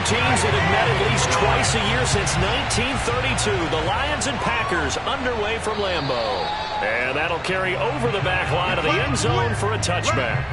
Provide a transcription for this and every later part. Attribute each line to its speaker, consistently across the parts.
Speaker 1: teams that have met at least twice a year since 1932. The Lions and Packers underway from Lambeau. And that'll carry over the back line of the end zone for a touchback.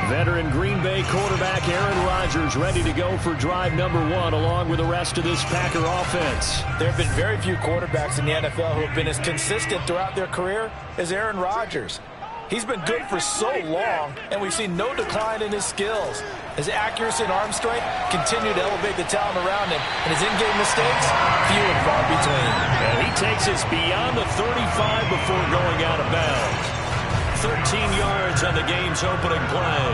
Speaker 1: Veteran Green Bay quarterback Aaron Rodgers ready to go for drive number 1 along with the rest of this Packer offense.
Speaker 2: There have been very few quarterbacks in the NFL who have been as consistent throughout their career as Aaron Rodgers. He's been good for so long, and we've seen no decline in his skills. His accuracy and arm strength continue to elevate the talent around him, and his in-game mistakes, few and far between.
Speaker 1: And he takes us beyond the 35 before going out of bounds. 13 yards on the game's opening play.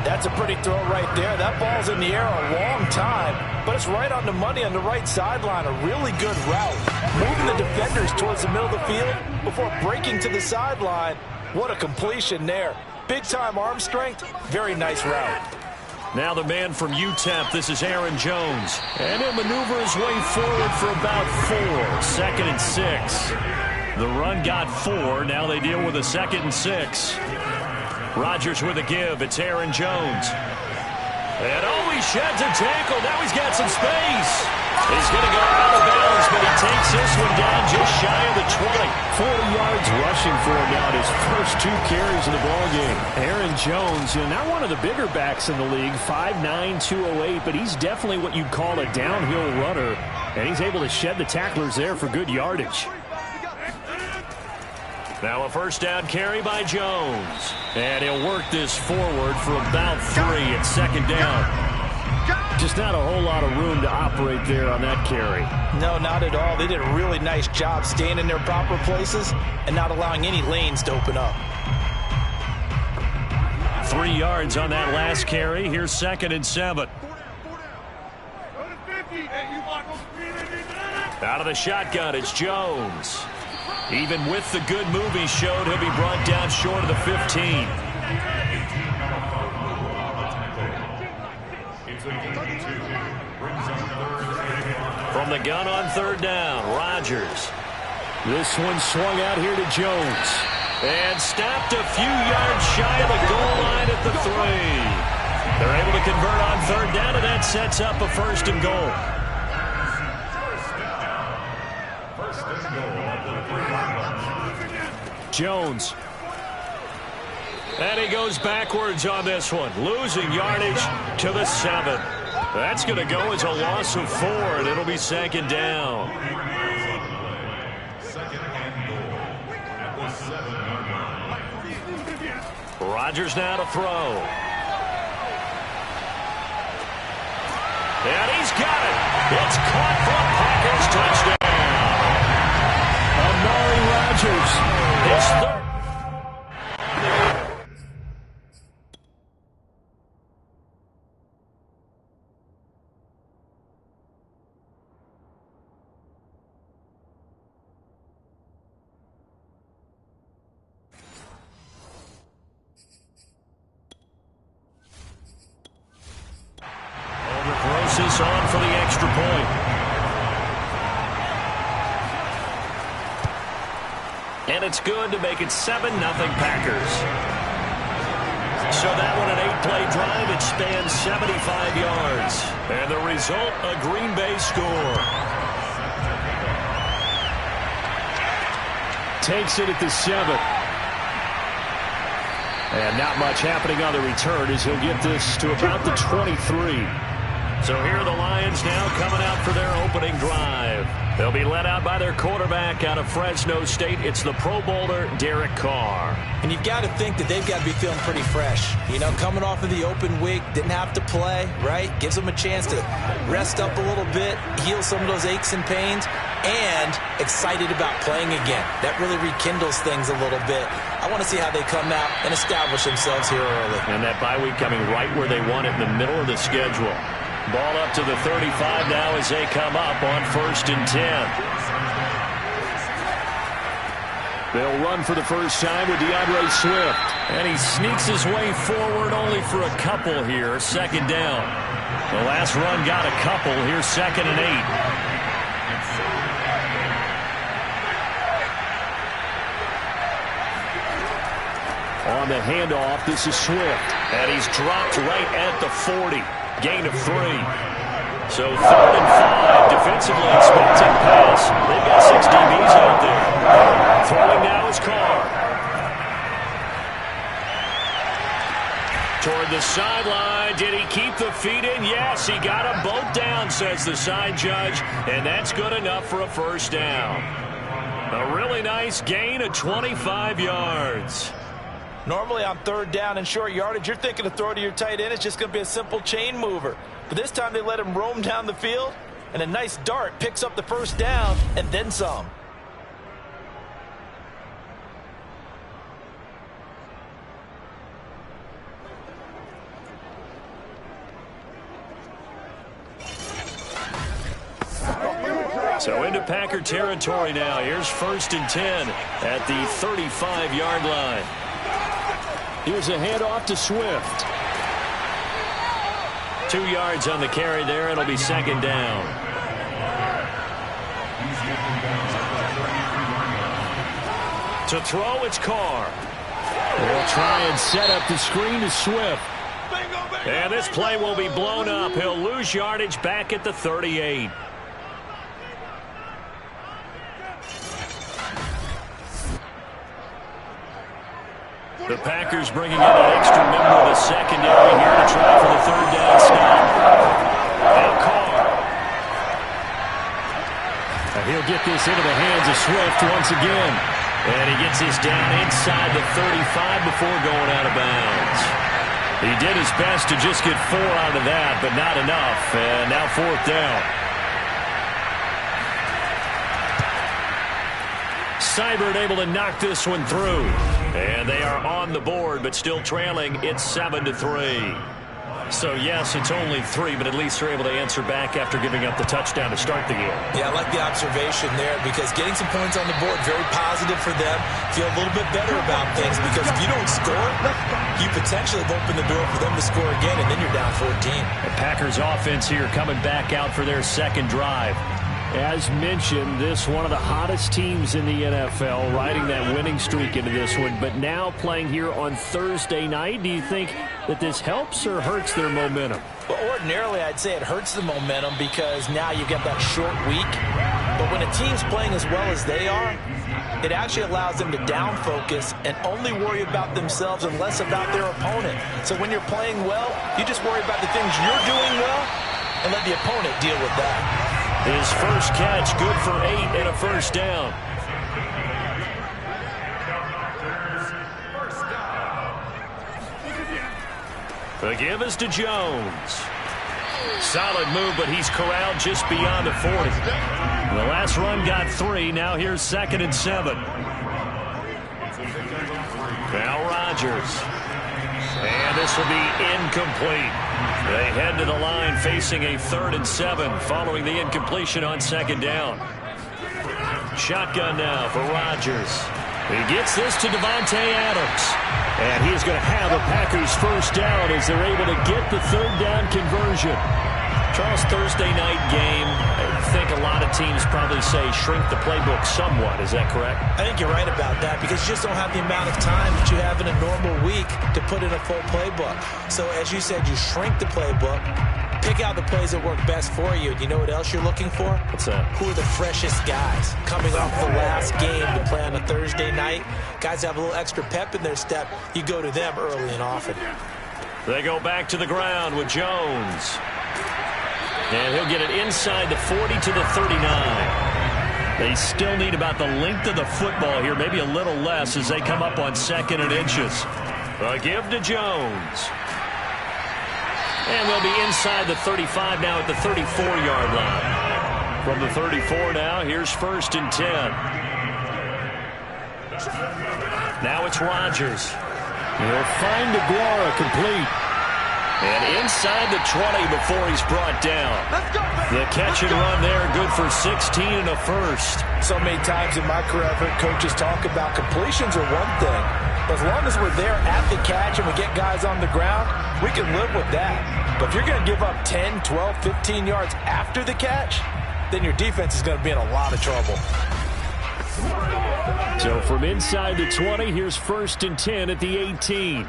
Speaker 2: That's a pretty throw right there. That ball's in the air a long time, but it's right on the money on the right sideline. A really good route. Moving the defenders towards the middle of the field before breaking to the sideline. What a completion there. Big-time arm strength. Very nice route.
Speaker 1: Now the man from UTEP, this is Aaron Jones. And he'll maneuver his way forward for about 4. 2nd and 6. The run got 4. Now they deal with a 2nd and 6. Rodgers with a give. It's Aaron Jones. And he sheds a tackle. Now he's got some space. He's going to go out of bounds, but he takes this one down just shy of the 20.
Speaker 3: 40 yards rushing for him now, his first 2 carries in the ballgame. Aaron Jones, not one of the bigger backs in the league, 5'9", 208, but he's definitely what you'd call a downhill runner, and he's able to shed the tacklers there for good yardage.
Speaker 1: Now a first down carry by Jones. And he'll work this forward for about 3 at 2nd down.
Speaker 3: Just not a whole lot of room to operate there on that carry.
Speaker 2: No, not at all. They did a really nice job staying in their proper places and not allowing any lanes to open up.
Speaker 1: 3 yards on that last carry. Here's 2nd and 7. Out of the shotgun, it's Jones. Even with the good move he showed, he'll be brought down short of the 15. From the gun on 3rd down, Rodgers.
Speaker 3: This one swung out here to Jones.
Speaker 1: And stopped a few yards shy of the goal line at the 3. They're able to convert on 3rd down, and that sets up a 1st and goal.
Speaker 3: Jones.
Speaker 1: And he goes backwards on this one, losing yardage to the 7. That's going to go as a loss of 4, and it'll be 2nd down. Rodgers now to throw. And he's got it. It's caught for a Packers touchdown.
Speaker 3: Amari Rodgers.
Speaker 1: His third. This on for the extra point. And it's good to make it 7-0 Packers. So that one, an 8-play drive. It spans 75 yards. And the result, a Green Bay score.
Speaker 3: Takes it at the 7. And not much happening on the return as he'll get this to about the 23.
Speaker 1: So here are the Lions now coming out for their opening drive. They'll be led out by their quarterback out of Fresno State. It's the Pro Bowler, Derek Carr.
Speaker 2: And you've got to think that they've got to be feeling pretty fresh. Coming off of the open week, didn't have to play, right? Gives them a chance to rest up a little bit, heal some of those aches and pains, and excited about playing again. That really rekindles things a little bit. I want to see how they come out and establish themselves here early.
Speaker 1: And that bye week coming right where they want it, in the middle of the schedule. Ball up to the 35 now as they come up on 1st and 10.
Speaker 3: They'll run for the first time with DeAndre Swift.
Speaker 1: And he sneaks his way forward only for a couple here. 2nd down. The last run got a couple. Here's 2nd and 8.
Speaker 3: On the handoff, this is Swift.
Speaker 1: And he's dropped right at the 40. Gain of 3. So 3rd and 5, defensively expecting pass. They've got 6 DBs out there. Throwing now is Carr. Toward the sideline. Did he keep the feet in? Yes, he got them both down, says the side judge. And that's good enough for a first down. A really nice gain of 25 yards.
Speaker 2: Normally on 3rd down and short yardage, you're thinking to throw to your tight end. It's just going to be a simple chain mover. But this time they let him roam down the field, and a nice dart picks up the first down and then some.
Speaker 1: So into Packer territory now. Here's 1st and 10 at the 35-yard line.
Speaker 3: Here's a handoff to Swift.
Speaker 1: 2 yards on the carry there. It'll be 2nd down. To throw, it's Carr.
Speaker 3: They'll try and set up the screen to Swift.
Speaker 1: And this play will be blown up. He'll lose yardage back at the 38. The Packers bringing in an extra member of the secondary here to try for the 3rd down stop. Now Carr.
Speaker 3: And he'll get this into the hands of Swift once again.
Speaker 1: And he gets this down inside the 35 before going out of bounds. He did his best to just get 4 out of that, but not enough. And now 4th down. Seibert able to knock this one through. And they are on the board, but still trailing. It's 7-3. So, yes, it's only 3, but at least they're able to answer back after giving up the touchdown to start the game.
Speaker 2: Yeah, I like the observation there because getting some points on the board, very positive for them. Feel a little bit better about things because if you don't score, you potentially have opened the door for them to score again, and then you're down 14.
Speaker 1: The Packers offense here coming back out for their 2nd drive.
Speaker 3: As mentioned, this one of the hottest teams in the NFL, riding that winning streak into this one, but now playing here on Thursday night. Do you think that this helps or hurts their momentum?
Speaker 2: Well, ordinarily, I'd say it hurts the momentum because now you get that short week. But when a team's playing as well as they are, it actually allows them to down focus and only worry about themselves and less about their opponent. So when you're playing well, you just worry about the things you're doing well and let the opponent deal with that.
Speaker 1: His first catch, good for 8 and a first down. The give is to Jones. Solid move, but he's corralled just beyond the 40. The last run got 3. Now here's 2nd and 7. Now Rodgers. And this will be incomplete. They head to the line facing a 3rd and 7 following the incompletion on 2nd down. Shotgun now for Rodgers. He gets this to Devontae Adams. And he is going to have a Packers first down as they're able to get the 3rd down conversion. Charles, Thursday night game, I think a lot of teams probably say shrink the playbook somewhat. Is that correct?
Speaker 2: I think you're right about that because you just don't have the amount of time that you have in a normal week to put in a full playbook. So as you said, you shrink the playbook, pick out the plays that work best for you. You know what else you're looking for?
Speaker 1: What's that?
Speaker 2: Who are the freshest guys coming off the last game to play on a Thursday night? Guys have a little extra pep in their step. You go to them early and often.
Speaker 1: They go back to the ground with Jones. And he'll get it inside the 40 to the 39. They still need about the length of the football here, maybe a little less as they come up on 2nd and inches. A give to Jones. And they'll be inside the 35 now at the 34-yard line. From the 34 now, here's 1st and 10. Now it's Rodgers.
Speaker 3: He'll find DeGuara complete.
Speaker 1: And inside the 20 before he's brought down. The catch and run there, good for 16 and a first.
Speaker 2: So many times in my career, I've heard coaches talk about completions are one thing. But as long as we're there at the catch and we get guys on the ground, we can live with that. But if you're going to give up 10, 12, 15 yards after the catch, then your defense is going to be in a lot of trouble.
Speaker 3: So from inside the 20, here's 1st and 10 at the 18.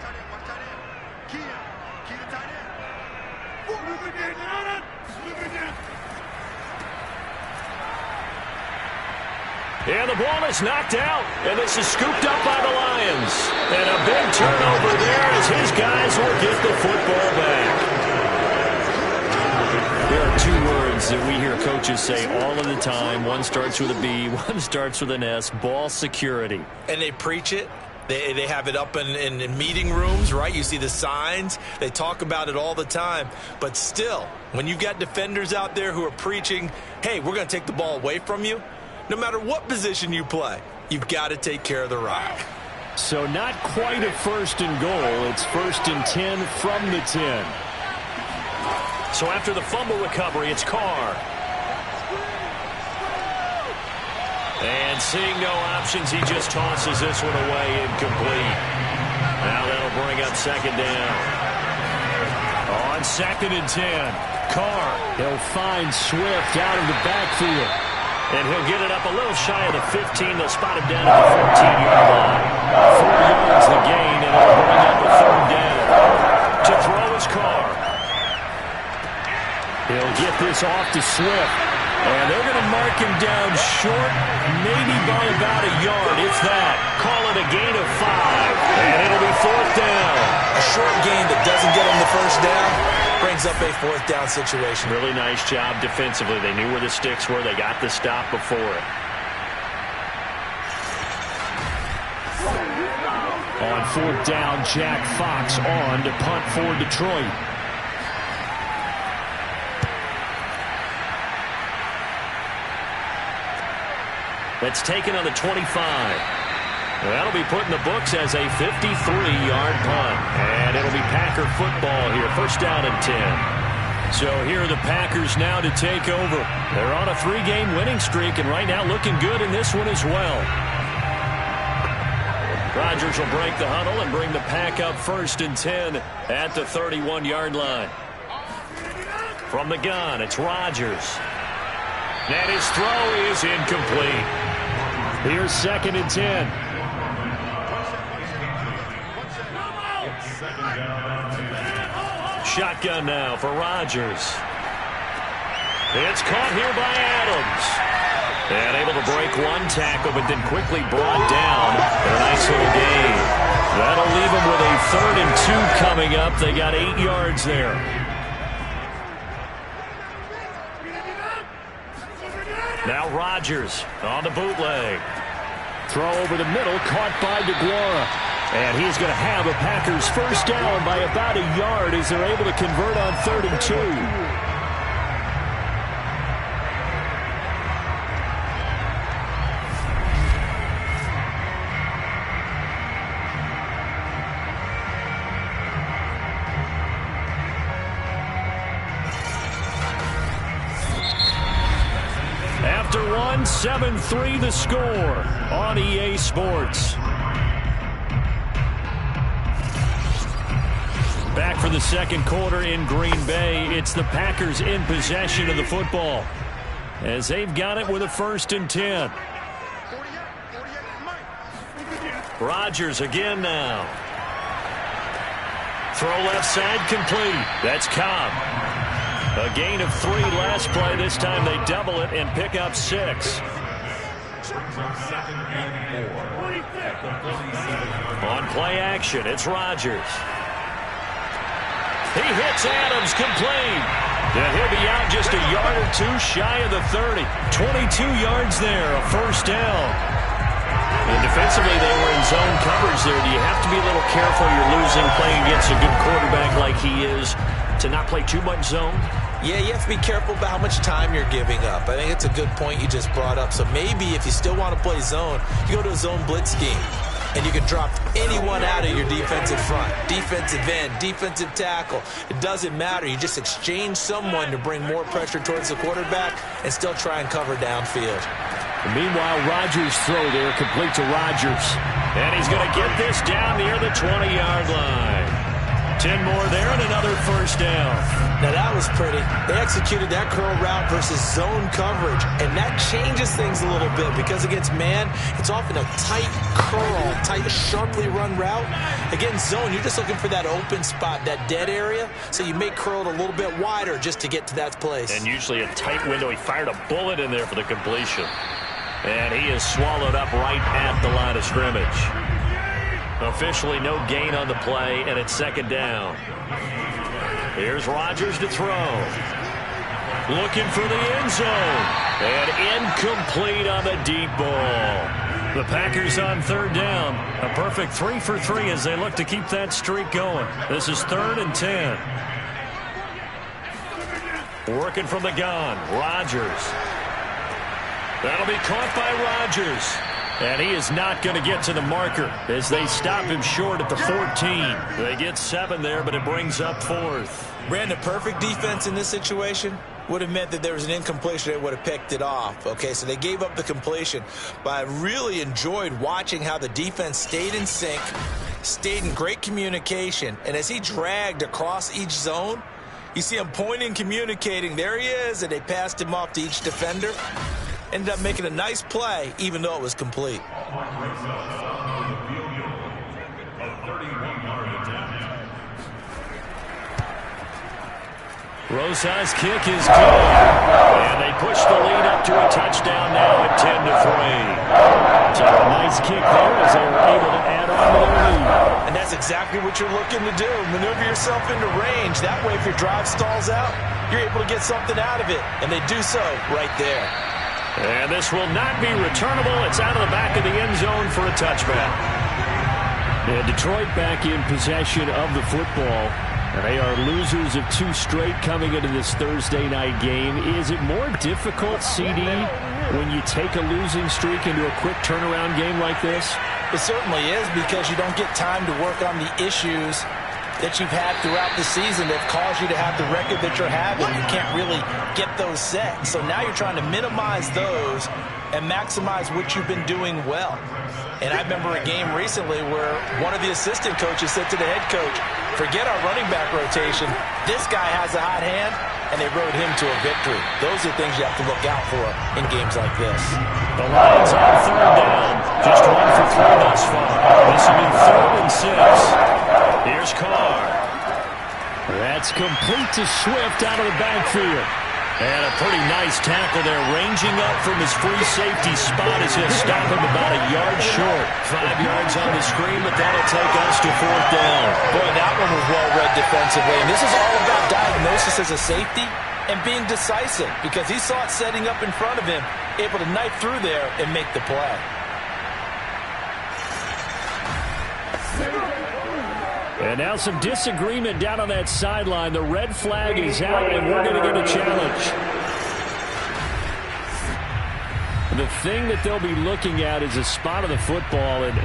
Speaker 1: And the ball is knocked out, and this is scooped up by the Lions. And a big turnover there as his guys will get the football back. There are two words that we hear coaches say all of the time. One starts with a B, one starts with an S, ball security.
Speaker 2: And they preach it. They have it up in meeting rooms, right? You see the signs. They talk about it all the time. But still, when you've got defenders out there who are preaching, hey, we're going to take the ball away from you, no matter what position you play, you've got to take care of the rock.
Speaker 3: So not quite a 1st and goal. It's 1st and 10 from the 10.
Speaker 1: So after the fumble recovery, it's Carr. And seeing no options, he just tosses this one away incomplete. Now that'll bring up 2nd down. On 2nd and 10, Carr.
Speaker 3: He'll find Swift out of the backfield.
Speaker 1: And he'll get it up a little shy of the 15. They'll spot him down at the 14-yard line. 4 yards the gain, and it'll bring up a 3rd down. To throw is Carr.
Speaker 3: He'll get this off to Swift.
Speaker 1: And they're going to mark him down short, maybe by about a yard, if that. Call it a gain of 5. And it'll be 4th down.
Speaker 2: A short gain that doesn't get him the 1st down brings up a 4th down situation.
Speaker 1: Really nice job defensively. They knew where the sticks were. They got the stop before it.
Speaker 3: On 4th down, Jack Fox on to punt for Detroit.
Speaker 1: That's taken on the 25. That'll be put in the books as a 53-yard punt. And it'll be Packer football here. 1st down and 10. So here are the Packers now to take over. They're on a 3-game winning streak, and right now looking good in this one as well. Rodgers will break the huddle and bring the Pack up 1st and 10 at the 31-yard line. From the gun, it's Rodgers. And his throw is incomplete.
Speaker 3: Here's 2nd and 10.
Speaker 1: Shotgun now for Rodgers. It's caught here by Adams. And able to break one tackle, but then quickly brought down. And a nice little gain. That'll leave them with a 3rd and 2 coming up. They got 8 yards there. Now Rodgers on the bootleg.
Speaker 3: Throw over the middle, caught by DeGuara. And he's going to have a Packers 1st down by about a yard as they're able to convert on 3rd and 2.
Speaker 1: After one, 7-3 the score on EA Sports. Back for the 2nd quarter in Green Bay. It's the Packers in possession of the football as they've got it with a 1st and 10. Rodgers again now. Throw left side complete. That's Cobb. A gain of 3 last play. This time they double it and pick up 6. On play action, it's Rodgers. He hits Adams complete. And he'll be out just a yard or 2 shy of the 30. 22 yards there, a 1st down. And defensively, they were in zone coverage there. Do you have to be a little careful? You're losing playing against a good quarterback like he is to not play too much zone?
Speaker 2: Yeah, you have to be careful about how much time you're giving up. I think it's a good point you just brought up. So maybe if you still want to play zone, you go to a zone blitz scheme. And you can drop anyone out of your defensive front. Defensive end, defensive tackle. It doesn't matter. You just exchange someone to bring more pressure towards the quarterback and still try and cover downfield.
Speaker 3: And meanwhile, Rodgers' throw there complete to Rodgers.
Speaker 1: And he's going to get this down near the 20-yard line. 10 more there and another first down.
Speaker 2: Now that was pretty. They executed that curl route versus zone coverage, and that changes things a little bit because against man, it's often a tight curl, tight, sharply run route. Against zone, you're just looking for that open spot, that dead area, so you make curl it a little bit wider just to get to that place.
Speaker 1: And usually a tight window. He fired a bullet in there for the completion. And he is swallowed up right at the line of scrimmage. Officially no gain on the play, and it's second down. Here's Rodgers to throw. Looking for the end zone. And incomplete on the deep ball. The Packers on third down. A perfect 3 for 3 as they look to keep that streak going. This is 3rd and 10. Working from the gun. Rodgers. That'll be caught by Rodgers. And he is not going to get to the marker as they stop him short at the 14. They get 7 there, but it brings up 4th.
Speaker 2: Brandon, perfect defense in this situation would have meant that there was an incompletion. They would have picked it off. Okay, so they gave up the completion. But I really enjoyed watching how the defense stayed in sync, stayed in great communication. And as he dragged across each zone, you see him pointing, communicating. There he is, and they passed him off to each defender. Ended up making a nice play, even though it was complete.
Speaker 1: Rosa's kick is good. And they push the lead up to a touchdown now at 10-3. So a nice kick there as they were able to add on to their lead.
Speaker 2: And that's exactly what you're looking to do. Maneuver yourself into range. That way, if your drive stalls out, you're able to get something out of it. And they do so right there.
Speaker 1: And this will not be returnable. It's out of the back of the end zone for a touchback. And Detroit back in possession of the football. And they are losers of 2 straight coming into this Thursday night game. Is it more difficult, CD, when you take a losing streak into a quick turnaround game like this?
Speaker 2: It certainly is, because you don't get time to work on the issues that you've had throughout the season that caused you to have the record that you're having. You can't really get those set. So now you're trying to minimize those and maximize what you've been doing well. And I remember a game recently where one of the assistant coaches said to the head coach, forget our running back rotation. This guy has a hot hand, and they rode him to a victory. Those are things you have to look out for in games like this.
Speaker 1: The Lions on third down. Just 1 for 3 thus far. This will be 3rd and 6. Here's Carr.
Speaker 3: That's complete to Swift out of the backfield.
Speaker 1: And a pretty nice tackle there, ranging up from his free safety spot as he'll stop him about a yard short. 5 yards on the screen, but that'll take us to 4th down.
Speaker 2: Boy, that one was well read defensively. And this is all about diagnosis as a safety and being decisive, because he saw it setting up in front of him, able to knife through there and make the play.
Speaker 3: And now some disagreement down on that sideline. The red flag is out, and we're going to get a challenge. The thing that they'll be looking at is a spot of the football, and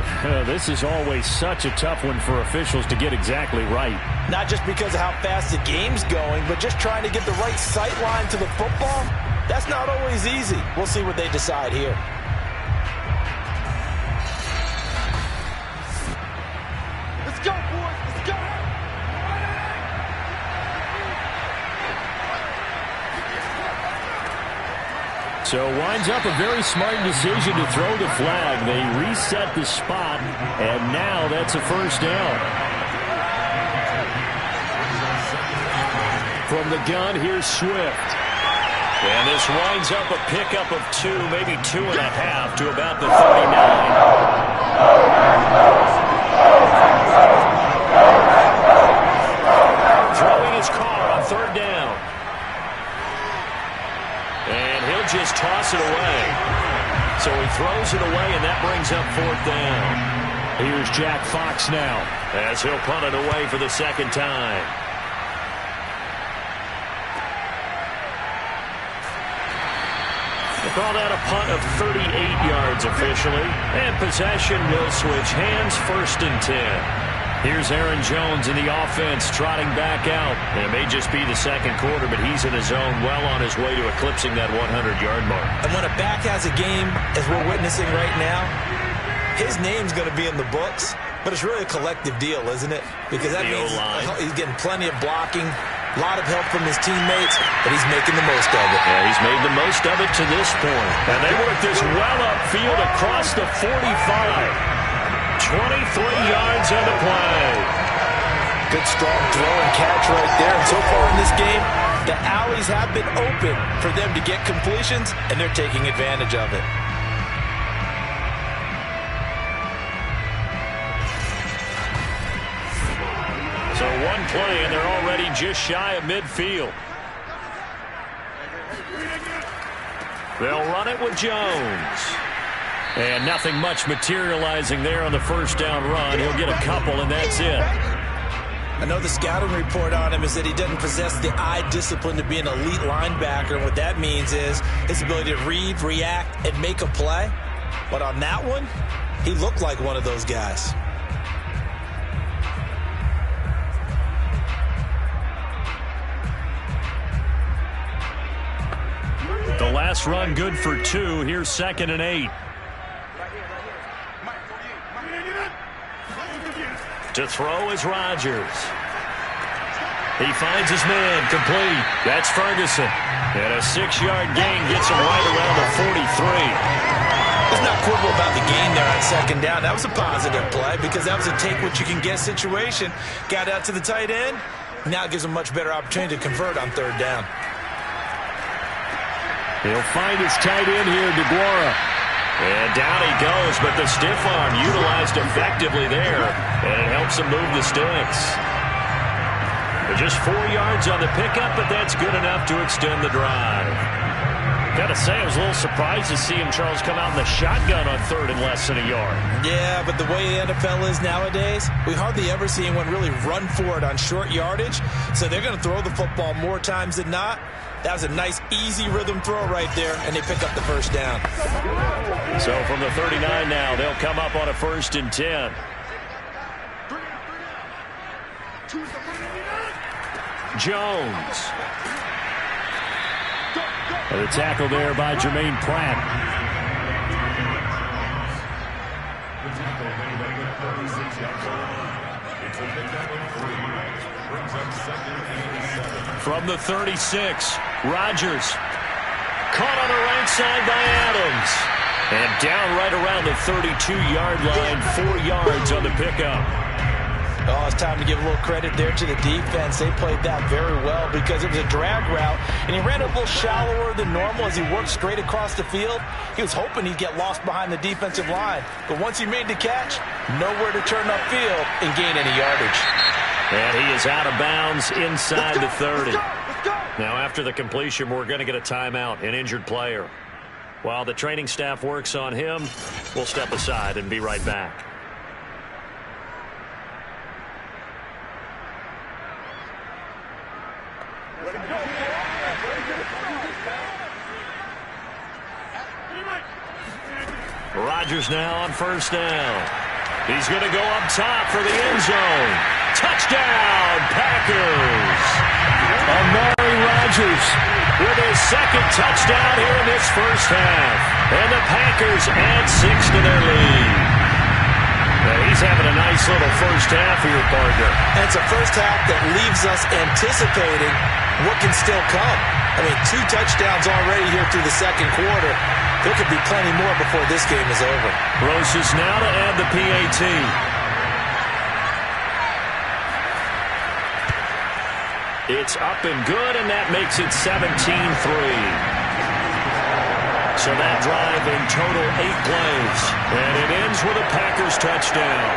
Speaker 3: this is always such a tough one for officials to get exactly right.
Speaker 2: Not just because of how fast the game's going, but just trying to get the right sight line to the football. That's not always easy. We'll see what they decide here.
Speaker 4: Let's go, boys. Let's go.
Speaker 3: So winds up a very smart decision to throw the flag. They reset the spot, and now that's a first down. From the gun, here's Swift.
Speaker 1: And this winds up a pickup of 2, maybe 2.5 to about the 39. Throwing his Carr on third down. And he'll just toss it away. So he throws it away, and that brings up 4th down.
Speaker 3: Here's Jack Fox now,
Speaker 1: as he'll punt it away for the second time. They call that a punt of 38 yards officially. And possession will switch hands, 1st and 10. Here's Aaron Jones in the offense trotting back out. And it may just be the second quarter, but he's in his zone, well on his way to eclipsing that 100-yard mark.
Speaker 2: And when a back has a game, as we're witnessing right now, his name's going to be in the books. But it's really a collective deal, isn't it? Because that means he's getting plenty of blocking, a lot of help from his teammates, but he's making the most of it.
Speaker 1: Yeah, he's made the most of it to this point. And they work this well upfield across the 45. 23 yards on the play.
Speaker 2: Good strong throw and catch right there. And so far in this game, the alleys have been open for them to get completions, and they're taking advantage of it.
Speaker 1: So one play, and they're already just shy of midfield. They'll run it with Jones. And nothing much materializing there on the first down run. He'll get a couple, and that's it.
Speaker 2: I know the scouting report on him is that he doesn't possess the eye discipline to be an elite linebacker. And what that means is his ability to read, react, and make a play. But on that one, he looked like one of those guys.
Speaker 1: The last run good for 2. Here's 2nd and 8. To throw is Rodgers. He finds his man, complete. That's Ferguson. And a 6-yard gain gets him right around the 43.
Speaker 2: There's not quibble about the gain there on 2nd down. That was a positive play because that was a take-what-you-can-get situation. Got out to the tight end. Now it gives him a much better opportunity to convert on 3rd down.
Speaker 1: He'll find his tight end here, DeGuara. And down he goes, but the stiff arm utilized effectively there, and it helps him move the sticks. Just 4 yards on the pickup, but that's good enough to extend the drive. Gotta say, I was a little surprised to see him, Charles, come out in the shotgun on 3rd and less than a yard.
Speaker 2: Yeah, but the way the NFL is nowadays, we hardly ever see anyone really run for it on short yardage, so they're going to throw the football more times than not. That was a nice, easy rhythm throw right there, and they pick up the first down.
Speaker 1: So from the 39 now, they'll come up on a 1st and 10. Jones. The tackle there by Jermaine Pratt. From the 36, Rodgers. Caught on the right side by Adams. And down right around the 32-yard line, 4 yards on the pickup.
Speaker 2: Oh, it's time to give a little credit there to the defense. They played that very well because it was a drag route, and he ran a little shallower than normal as he worked straight across the field. He was hoping he'd get lost behind the defensive line, but once he made the catch, nowhere to turn upfield and gain any yardage.
Speaker 1: And he is out of bounds inside the 30. Now, after the completion, we're going to get a timeout, an injured player. While the training staff works on him, we'll step aside and be right back. Rodgers now on 1st down. He's going to go up top for the end zone. Touchdown, Packers. Amari Rodgers with his 2nd touchdown here in this first half. And the Packers add 6 to their lead. Now he's having a nice little first half here, partner.
Speaker 2: And it's a first half that leaves us anticipating what can still come. I mean, 2 touchdowns already here through the 2nd quarter. There could be plenty more before this game is over.
Speaker 1: Roses now to add the PAT. It's up and good, and that makes it 17-3. So that drive in total 8 plays. And it ends with a Packers touchdown.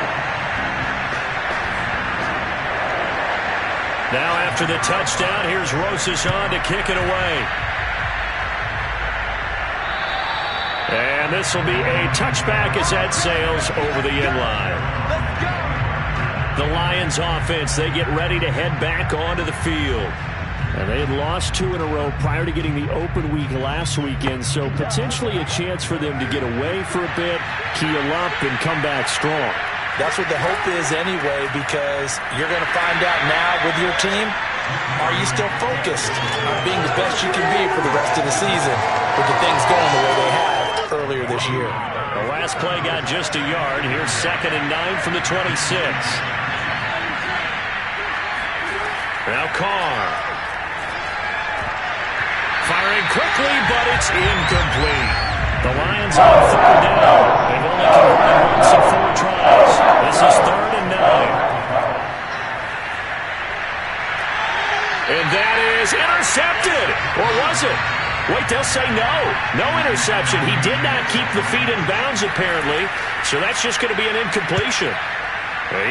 Speaker 1: Now after the touchdown, here's Roses on to kick it away. And this will be a touchback as that sails over the end line. The Lions offense, they get ready to head back onto the field. And they had lost 2 in a row prior to getting the open week last weekend, so potentially a chance for them to get away for a bit, keel up, and come back strong.
Speaker 2: That's what the hope is anyway, because you're going to find out now with your team, are you still focused on being the best you can be for the rest of the season with the things going the way they have earlier this year?
Speaker 1: The last play got just a yard. Here's 2nd and 9 from the 26. Now Carr. Firing quickly, but it's incomplete. The Lions on 3rd down. They've only converted once in 4 tries. This is 3rd and 9. And that is intercepted. Or was it? Wait, they'll say no. No interception. He did not keep the feet in bounds, apparently. So that's just going to be an incompletion.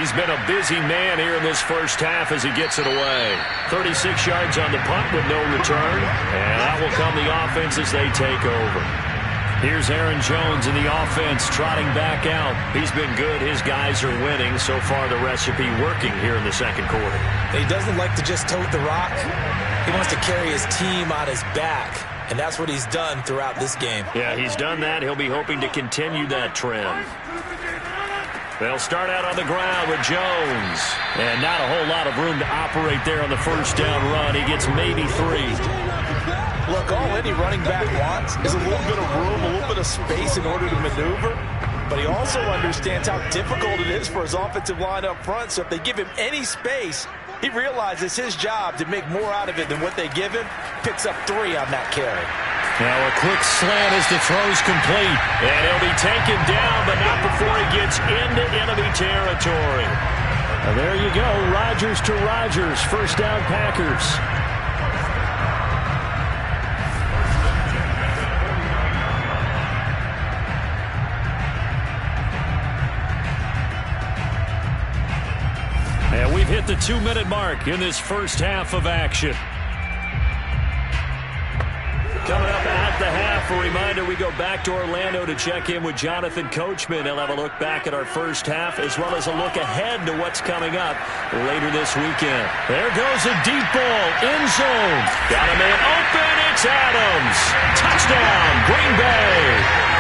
Speaker 1: He's been a busy man here in this first half as he gets it away. 36 yards on the punt with no return. And that will come the offense as they take over. Here's Aaron Jones in the offense trotting back out. He's been good. His guys are winning. So far, the recipe working here in the second quarter.
Speaker 2: He doesn't like to just tote the rock. He wants to carry his team on his back. And that's what he's done throughout this game.
Speaker 1: Yeah, he's done that. He'll be hoping to continue that trend. They'll start out on the ground with Jones. And not a whole lot of room to operate there on the first down run. He gets maybe 3.
Speaker 2: Look, all any running back wants is a little bit of room, a little bit of space in order to maneuver. But he also understands how difficult it is for his offensive line up front. So if they give him any space, he realizes his job to make more out of it than what they give him. Picks up 3 on that carry.
Speaker 1: Now a quick slant as the throw's complete. And he'll be taken down, but not before he gets into enemy territory.
Speaker 3: And there you go, Rodgers to Rodgers. First down, Packers.
Speaker 1: And we've hit the 2-minute mark in this first half of action. Coming up at the half, a reminder, we go back to Orlando to check in with Jonathan Coachman. He'll have a look back at our first half as well as a look ahead to what's coming up later this weekend. There goes a deep ball, end zone. Got a man open, it's Adams. Touchdown, Green Bay.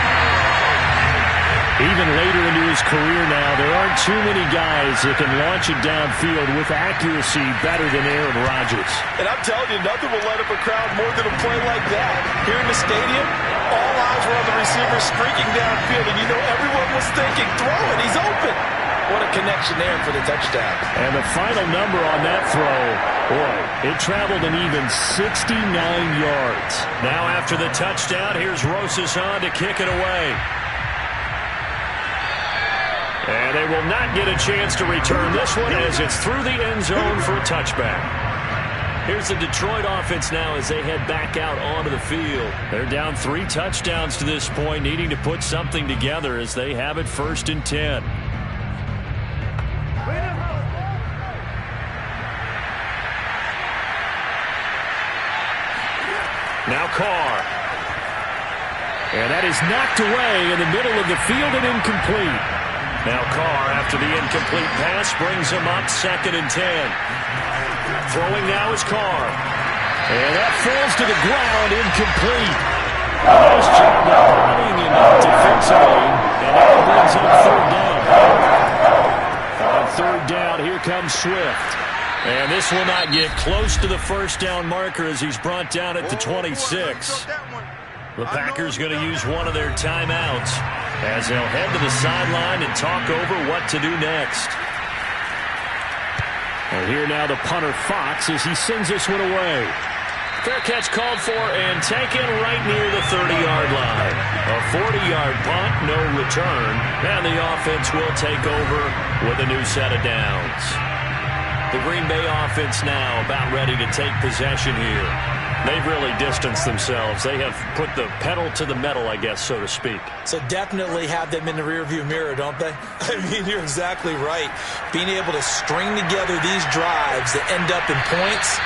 Speaker 3: Even later into his career now, there aren't too many guys that can launch it downfield with accuracy better than Aaron Rodgers.
Speaker 2: And I'm telling you, nothing will light up a crowd more than a play like that. Here in the stadium, all eyes were on the receiver streaking downfield, and you know everyone was thinking, throw it, he's open. What a connection there for the touchdown.
Speaker 3: And the final number on that throw, boy, it traveled an even 69 yards.
Speaker 1: Now after the touchdown, here's Rosas on to kick it away. And they will not get a chance to return this one as it's through the end zone for a touchback. Here's the Detroit offense now as they head back out onto the field. They're down 3 touchdowns to this point, needing to put something together as they have it 1st and 10. Now Carr. And that is knocked away in the middle of the field and incomplete. Now Carr, after the incomplete pass, brings him up 2nd and 10. Throwing now is Carr. And that falls to the ground, incomplete. Nice job of running him up defensively. And that brings up 3rd down. On 3rd down, here comes Swift. And this will not get close to the first down marker as he's brought down at the 26. The Packers going to use one of their timeouts as they'll head to the sideline and talk over what to do next.
Speaker 3: And here now the punter Fox as he sends this one away.
Speaker 1: Fair catch called for and taken right near the 30-yard line. A 40-yard punt, no return, and the offense will take over with a new set of downs. The Green Bay offense now about ready to take possession here. They've really distanced themselves. They have put the pedal to the metal, I guess, so to speak.
Speaker 2: So definitely have them in the rearview mirror, don't they? I mean, you're exactly right. Being able to string together these drives that end up in points,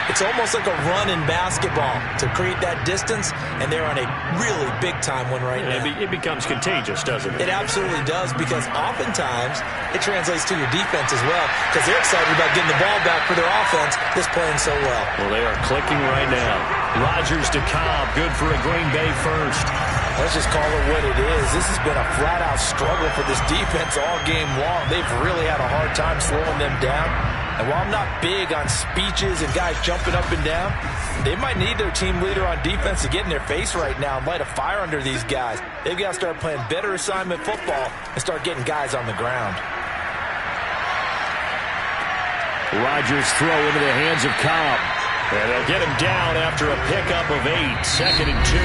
Speaker 2: it's almost like a run in basketball to create that distance, and they're on a really big-time one right now.
Speaker 1: It becomes contagious, doesn't it?
Speaker 2: It absolutely does, because oftentimes it translates to your defense as well, because they're excited about getting the ball back for their offense that's playing so well.
Speaker 1: Well, they are clicking right now. Rodgers to Cobb, good for a Green Bay first.
Speaker 2: Let's just call it what it is. This has been a flat-out struggle for this defense all game long. They've really had a hard time slowing them down. And while I'm not big on speeches and guys jumping up and down, they might need their team leader on defense to get in their face right now and light a fire under these guys. They've got to start playing better assignment football and start getting guys on the ground.
Speaker 1: Rodgers throw into the hands of Cobb. And they'll get him down after a pickup of 8, 2nd and 2.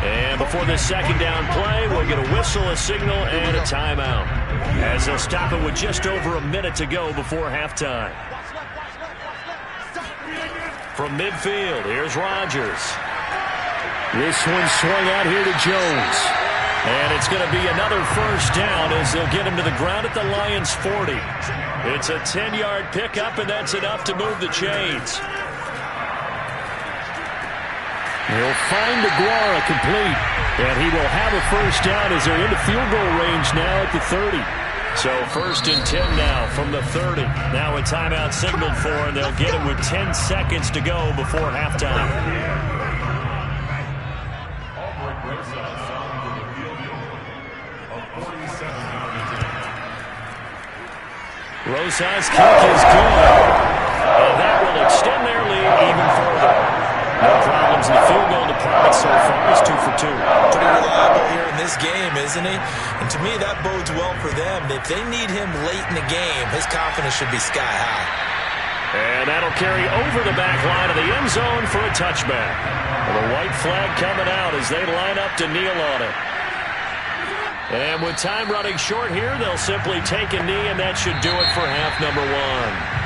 Speaker 1: And before this second down play, we'll get a whistle, a signal, and a timeout, as they'll stop it with just over a minute to go before halftime. From midfield, here's Rodgers. This one swung out here to Jones. And it's going to be another first down as they'll get him to the ground at the Lions' 40. It's a 10-yard pickup, and that's enough to move the chains. He'll find Aguara complete, and he will have a first down as they're into field goal range now at the 30. So 1st and 10 now from the 30. Now a timeout signaled for, and they'll get him with 10 seconds to go before halftime. Rosa's kick is good, and that will extend their lead even further. No problems in the field goal department so far. He's 2 for 2.
Speaker 2: Pretty reliable here in this game, isn't he? And to me, that bodes well for them. If they need him late in the game, his confidence should be sky high.
Speaker 1: And that'll carry over the back line of the end zone for a touchback. The white flag coming out as they line up to kneel on it. And with time running short here, they'll simply take a knee, and that should do it for half number 1.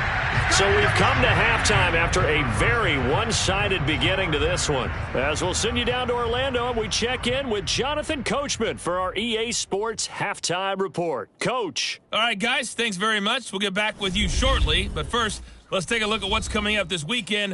Speaker 1: So we've come to halftime after a very one-sided beginning to this one. As we'll send you down to Orlando, and we check in with Jonathan Coachman for our EA Sports Halftime Report. Coach.
Speaker 5: All right, guys, thanks very much. We'll get back with you shortly. But first, let's take a look at what's coming up this weekend